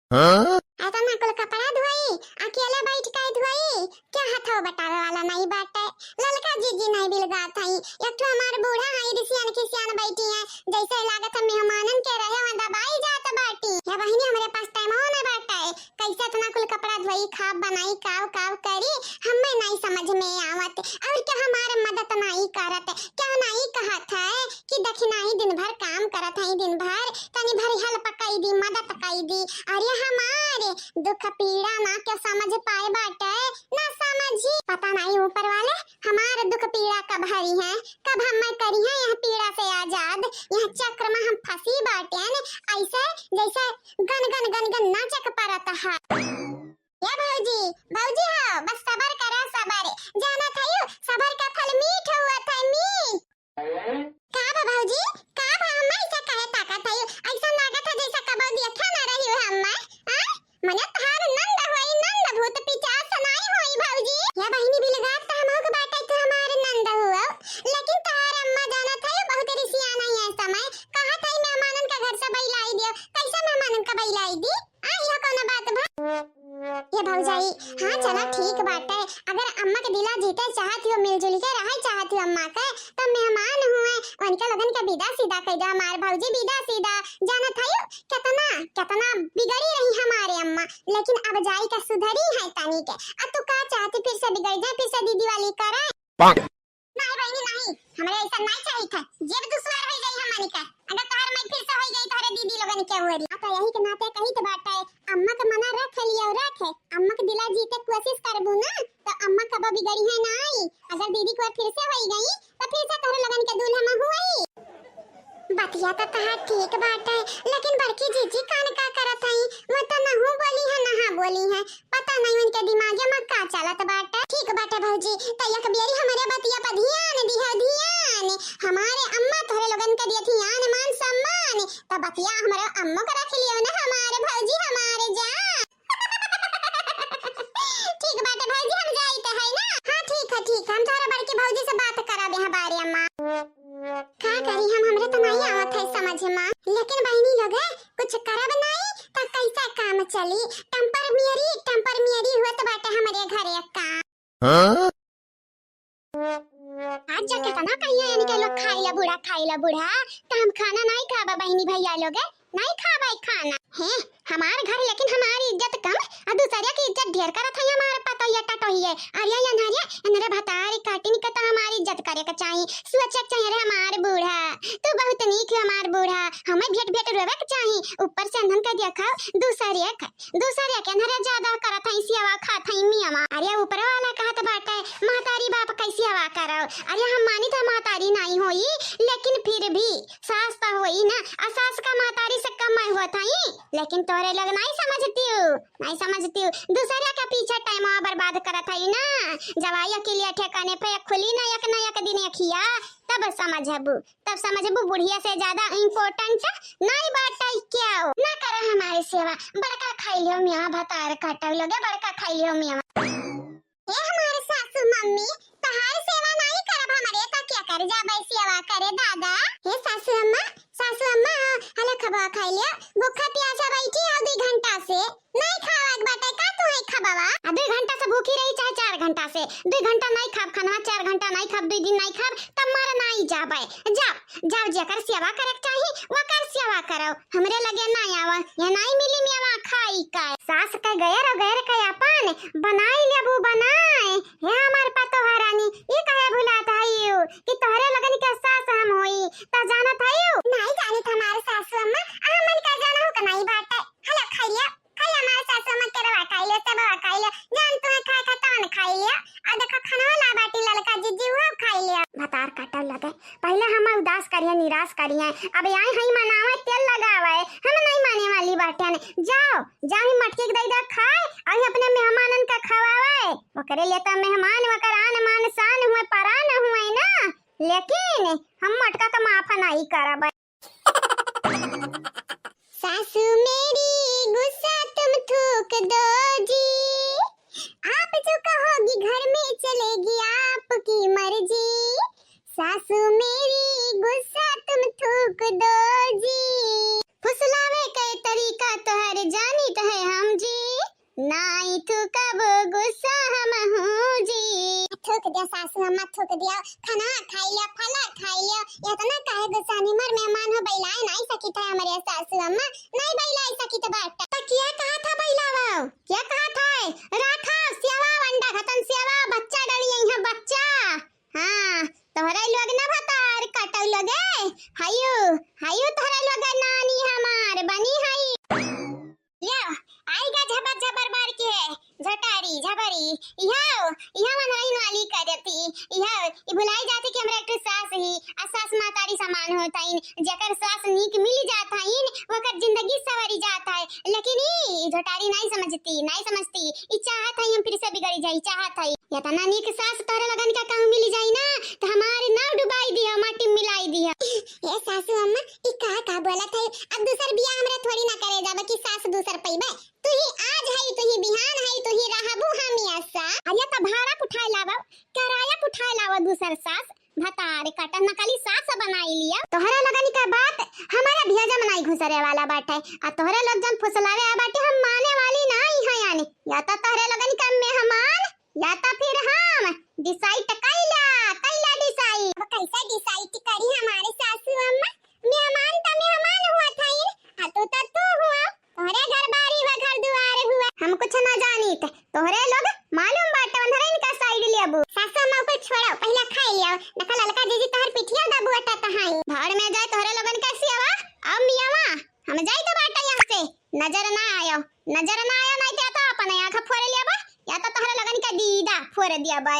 ऐसा ना कुल कपड़ा धोई अकेले बैठ के धोई क्या हथो बटावे वाला नहीं बाटे ललका जीजी नहीं बिलगा थई एक तो हमार बूढ़ा है रिसियान के सियान बैठी है जैसे लागत है मेहमानन के रहे वहां दबाई जात बाटी या बहिनी हमारे पास टाइम हो ना बाटे कैसे इतना कुल कपड़ा धोई खाब बनाई काव काव करी हमें नहीं समझ में आवत और क्या हमारे मदद नहीं करत क्या नहीं कहत है कि दखिना ही दिन भर काम करत है दिन भर तनी भर हल पकाई दी मदद कई दी अरे हमारे दुख पीड़ा ना क्या समझ पाए बाटे ना समझी पता नहीं ऊपर वाले हमारे दुख पीड़ा कब हरी है कब हम करी है यह पीड़ा से आजाद यह चक्र में हम फंसी बाटे ऐसे जैसे गन गन गन गन नाचक परत है ये भौजी भौजी हो बस सबर करा सबर जाना था यू सबर का फल मीठ हुआ था मीठ का भौजी का हम ऐसा कहे ताकत है ऐसा लागत है जैसा कबो देखा ना रही हो हम मने तहार नंद होई नंद भूत पिचास नहीं होई भौजी या बहिनी बिलगात त हमहु के बाटे तो हमार नंद हुआ लेकिन तहार अम्मा जाना था बहुत रिसियाना है समय कहा था मेहमानन का घर से बैलाई दियो कैसे मेहमानन का बैलाई दी यह कौन बात भा ये भौजाई हां चला ठीक बात है अगर अम्मा के दिला जीते चाहती हो मिलजुल के रहे चाहती हो अम्मा के तो मेहमान हुए उनका लगन का विदा सीधा कह दो हमार भौजी विदा सीधा जाना था कितना कितना बिगड़ी रही हमारे अम्मा लेकिन अब जाई का सुधरी है तानी के अब तू का चाहती फिर से बिगड़ जाए फिर से दीदी वाली करे नहीं बहनी नहीं हमारे ऐसा नहीं चाहिए था जब दुश्वार हो गई हमारी का अगर तार में फिर से हो गई तारे दीदी लोगन के होरी आता यही के नाते कही तो बात है अम्मा का मना रख लियो रखे अम्मा के दिला जीते कोशिश करबू ना तो अम्मा कब बिगड़ी है नहीं अगर दीदी को फिर से हो गई तो फिर से तारे लगन के दूल्हा में हुई बतिया तो तहां ठीक बात है लेकिन बड़की जीजी कान का करत हई वो तो ना हूं बोली है ना हां बोली है पता नहीं उनके दिमाग में का चलत बात है ठीक बात है भौजी तो एक बेरी हमारे बतिया पर ध्यान दिहा ध्यान हमारे अम्मा तोरे लोगन के दिए ध्यान मान सम्मान तो बतिया हमारे अम्मा को रख लियो ना हमारे भौजी हमारे जान ठीक बात है भौजी हम जाई तो है ना हां ठीक है हम तारा बड़की भौजी से बात कराबे हमारे अम्मा का करी हम हमरे तो नहीं आवत है समझ में लेकिन बहनी लोग कुछ करब नहीं तो कैसा काम चली टेम्पर मियरी हुआ तो बाटे हमारे घरे का आज जाके तना कहिया यानी के लोग खाइला बूढ़ा तो हम खाना नहीं खाबा बहनी भैया लोग नहीं खाबा खाना है हमार घर लेकिन हमारी इज्जत कम और दूसरे की इज्जत ढेर करत है हमारे पता ये टटोहिए अरे ये अनरे भतारी काटी निक तो हमारी इज्जत करे के चाहिए सोचे चाहिए रे हमार बूढ़ा तू बहुत नीक है हमार बूढ़ा हमें भेट रोवे के चाहिए ऊपर से अंधन का देखा दूसरे के अनरे ज्यादा करत है सियावा खात है मियावा अरे ऊपर वाला कहत बाटे महतारी बाप कैसी हवा करो अरे हम मानी तो महतारी नहीं होई लेकिन फिर भी सास तो होई ना आ सास का महतारी से कम मैं हुआ था लेकिन तोरे लोग नहीं समझती दूसरे के पीछे टाइम बर्बाद करत है ना जवाई के लिए ठेकाने पे खुली ना एक दिन खिया तब समझबू बुढ़िया से ज्यादा इम्पोर्टेंट नहीं बात है क्या ना करे हमारी सेवा बड़का खाई लियो मियां भतार काटल लोगे बड़का खाई लियो मियां ये हमारे सासू मम्मी तहार सेवा नहीं करब हमारे तो क्या कर जाबे सेवा करे दादा हे सासू अम्मा हला खबा खाई लिया भूखा प्यासा बैठी है 2 घंटा से नहीं खावत बाटे का तू है खबावा 2 घंटा से भूखी रही चाहे 4 घंटा से 2 घंटा नहीं खाब खाना 4 घंटा नहीं खाब 2 दिन नहीं खाब तब मार नहीं जाबे जाओ जेकर सेवा करे चाहिए वो कर सेवा करो हमरे लगे ना आवा ये नहीं मिली मेवा खाई का सास का गैर का अपन बनाई लेबू बनाए हे हमार पतो हरानी ये कहे भुलाता है कि तोहरे लगन के सास हम होई त जाना था नहीं जाने हमारे सासू अम्मा हमन का जाना हो नहीं बात है हला खाइया हमारे सासू अम्मा के रवा खाइले सब खाइले जान तू खा खतन खाइले आ देखो खाना ला बाटी ललका जीजी वो खाइले भतार काटल लगे पहले हम उदास करिए निराश करिए अब यही हई मनावे तेल लगावे हम नहीं माने वाली बाटे जाओ ही मटकी दई दे खाए और अपने मेहमानन का खवावे ओकरे लिए तो मेहमान वकर आन मान शान हुए परान हुए ना लेकिन हम मटका का माफा नहीं करब सासू मेरी गुस्सा तुम थूक दो जी आप जो कहोगी घर में चलेगी आपकी मर्जी सासू मेरी गुस्सा तुम थूक दो जी फुसलावे के तरीका तो हर जानी तो है कब गुस्सा हम हूँ जी। थूक दिया सासू अम्मा, थूक दिया। खाना खाई लिया, फला खाई लिया। इतना काहे गुस्सा निमर मेहमान हो, बैलाए नहीं सकी था हमारे सासू अम्मा, नहीं बैलाए सकी तो बात। तो क्या कहा था बैलावा? क्या कहा था? राखा सेवा अंडा खतन सेवा बच्चा डाली यहाँ बच्चा। हाँ तोहरा लोग ना भतार काटौ लगे। हायो हायो तोहरा लोग नानी हमार बनी हाई। या आएगा झबर झबर बार के झटारी झबरी इहा मन रही वाली करती इहा ई भुलाई जाते कि हमरा एक सास ही आ सास मातारी समान होताइन, जेकर सास नीक मिल जाताइन ओकर जिंदगी सवरी जाता है। लेकिन ई झटारी नहीं समझती ई चाहत है हम फिर से बिगड़ जाई, चाहत है या तना नीक सास तोरे लगन का कहूं मिल जाई ना तो हमारे नाव डुबाई दिया, माटी मिलाई दिया। ए सासू अम्मा ई का बोलत है? अब दूसर बियाह हमरा थोड़ी ना करे जाबे कि सास दूसर पईबे। तू ही आज है, तू ही बिहान है, तू ही रहबू हम ऐसा। अरे त भाड़ा उठाए लावा, किराया उठाए लावा दूसर सास भतारे काटन नकली सास बनाई लिया। तोहरा लगन का बात हमारा भेजा मनाई घुसरे वाला बात है आ तोहरा लोग जन फुसलावे आ बाटे हम माने वाली नहीं है। यानी या तो तोहरा लगन का मेहमान या तो फिर हम डिसाइड कैला डिसाइड। अब कैसे डिसाइड करी हमारे सासू अम्मा? मेहमान त मेहमान हुआ था आ तू हुआ, तोहरे घर बारी व घर दुआर हुआ। हम कुछ ना जानीत, तोहरे लोग मालूम बाटे अंधरे इनका साइड लेबू। सासू अम्मा को छोड़ो, पहला खाई लियो नका ललका जीजी तोहर पिठिया दबू अटा तहाई। भाड़ में जाए तोहरे लोगन कैसी आवा अब मियावा हम जाई तो बाटा यहां से नजर ना आयो नहीं तो अपन आंख फोड़ लियाबा या तो तोहरे लोगन का दीदा फोड़ दिया बा।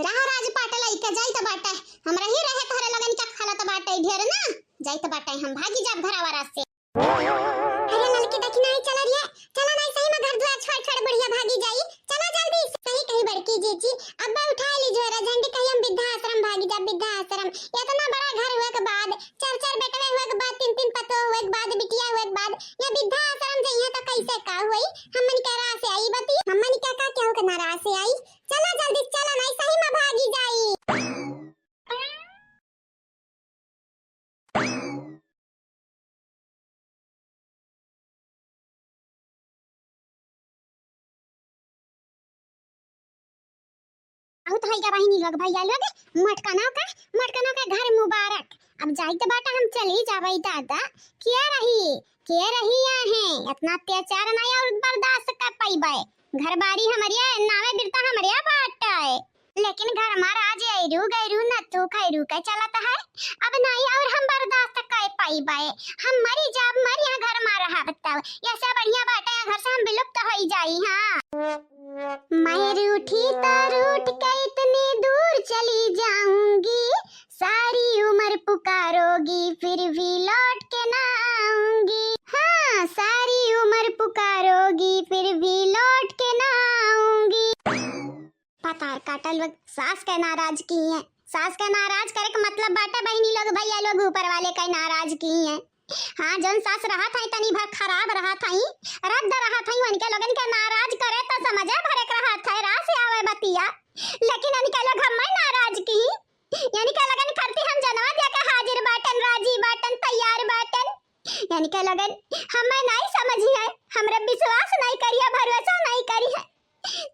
रहा राज पाटला इका जाई तो बाटा हमरा ही रहे तोहरे लोगन का खाला तो बाटा ढेर ना जाई तो बाटा हम भागी जाब घरावारा से। अरे लड़की देखी नहीं चला रिया, चला नहीं सही में घर द्वार छोड़ बढ़िया भागी जाई। चला जल्दी सही कही बड़की जीजी अब्बा उठा लीजिए रे झंडी कही हम वृद्धा आश्रम भागी जा। वृद्धा आश्रम इतना बड़ा घर हुए के बाद चार बेटवे हुए के बाद तीन पतो हुए के बाद बिटिया हुए के बाद या वृद्धा आश्रम जइए तो कैसे का होई? हमन के राह से आई बती, हमन के का केहू के नाराज से आई। चला जल्दी चला नहीं सही में भागी जाई। बहुत भैया बहिनी लोग भैया लोग मटकनों का घर मुबारक। अब जाई तो बाटा हम चली जावई दादा। क्या रही है इतना अत्याचार नहीं और बर्दाश्त कर पाइबे। घर बारी हमारिया नावे बिरता हमारिया बाटा है, लेकिन घर हमारा आज गैरू न तू खैरू का चलता है। अब नहीं और हम बर्दाश्त कर पाइबे, हम मरी जाब मरी यहाँ घर मार रहा बताओ ऐसा बढ़िया बाटा है घर से हम विलुप्त हो जाई। हाँ मैं रूठी तो रूठ के इतनी दूर चली जाऊंगी, सारी उम्र पुकारोगी फिर भी लौट के ना आऊंगी। हाँ सारी उम्र पुकारोगी फिर भी लौट के ना आऊंगी। पतार काटल सास के नाराज की है, सास के नाराज करे का मतलब बाटा बहनी लोग भैया लोग ऊपर वाले का नाराज की है। हाँ जन सास रहा था तनी भर खराब रहा था रद्द रहा था उनके लोगन के नाराज करे तो समझे भरे रहा था राह से आवे बतिया, लेकिन उनके लोग हम नाराज की यानी के लगन करती हम जनवा दे के हाजिर बाटन राजी बाटन तैयार बाटन यानी के लगन हमें नहीं समझी है, हमरा विश्वास नहीं करिए भरोसा नहीं करी है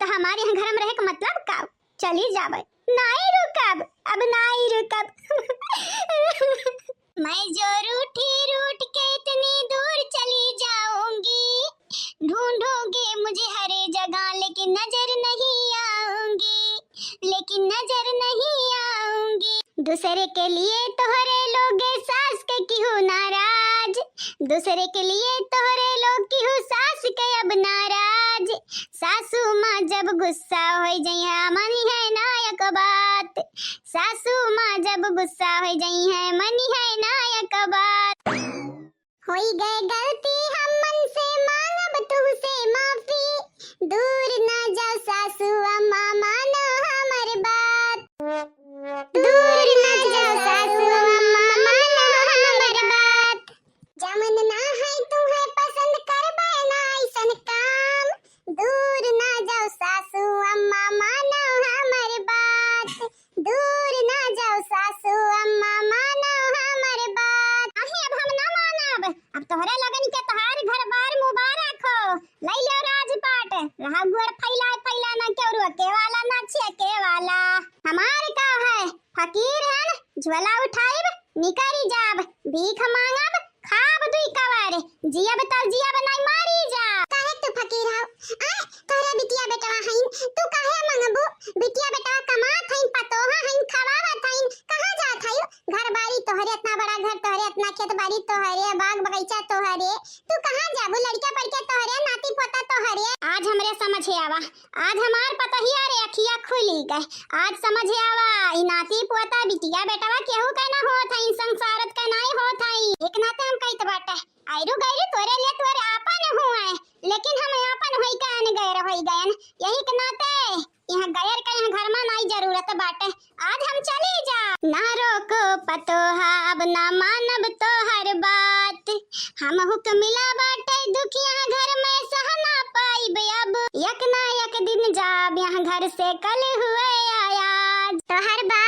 तो हमारे यहाँ घर में रहे का मतलब का चली जावे नहीं रुकब अब नहीं रुकब। मैं जो रूठ के इतनी दूर चली जाऊंगी, ढूंढोगे मुझे हर जगह लेकिन नजर नहीं आऊंगी। दूसरे के लिए तोहरे लोगे सास के क्यों नाराज, दूसरे के लिए तोहरे लोग क्यों सास के अब नाराज। सासू माँ जब गुस्सा हो जाई है मनी है नायक बात, सासू माँ जब गुस्सा हो जाई है मनी है नायक बात। होई गए गलती हम मन से मांगब तुमसे माफी, दूर ना जाओ सासू अम्मा मानो हमर बात, दूर ना जाओ सासू अम्मा मानो हमर बात। जमन ना है तुम्हें पसंद करबे ना ऐसन काम, दूर ना जाओ सासू अम्मा मानो हमर बात, दूर ना जाओ सासू अम्मा मानो हमर बात। अब हम ना मानब, अब तोहरे लगन के तोहार बिटिया बताओ जिया बनाई मारी जा। काहे तू फकीर हो आ तोरे बिटिया बेटवा हईन तू काहे मंगबू बिटिया बेटवा कमात हईन पतोहा हईन खवावत हईन कहां जात हई घर बाड़ी तोहरे इतना बड़ा घर तोहरे इतना खेत बाड़ी तोहरे बाग बगीचा तोहरे तू कहां जाबू लड़का पड़के तोहरे नाती पोता तोहरे। आज हमरे समझे आवा आज हमार पतहिया रे अखिया खुली गए आज समझे आवा ई नाती पोता बिटिया बेटवा केहू का ना होत हई संसारत का नाई होत हई एक नाते हम कहित बाटे आइरू गइरू तोरे लिए तोरे आपन हुए लेकिन हम आपन होई का न गए होई गयन यही के नाते यहाँ गयर का यहाँ घर में नाई जरूरत बाटे आज हम चली जा। ना रोको पतोहा अब ना मानब तो हर बात हम हुक्मिला बाटे दुखिया घर में सहना पाई अब यक ना यक दिन जाब यहाँ घर से कल हुए आया तो हर बात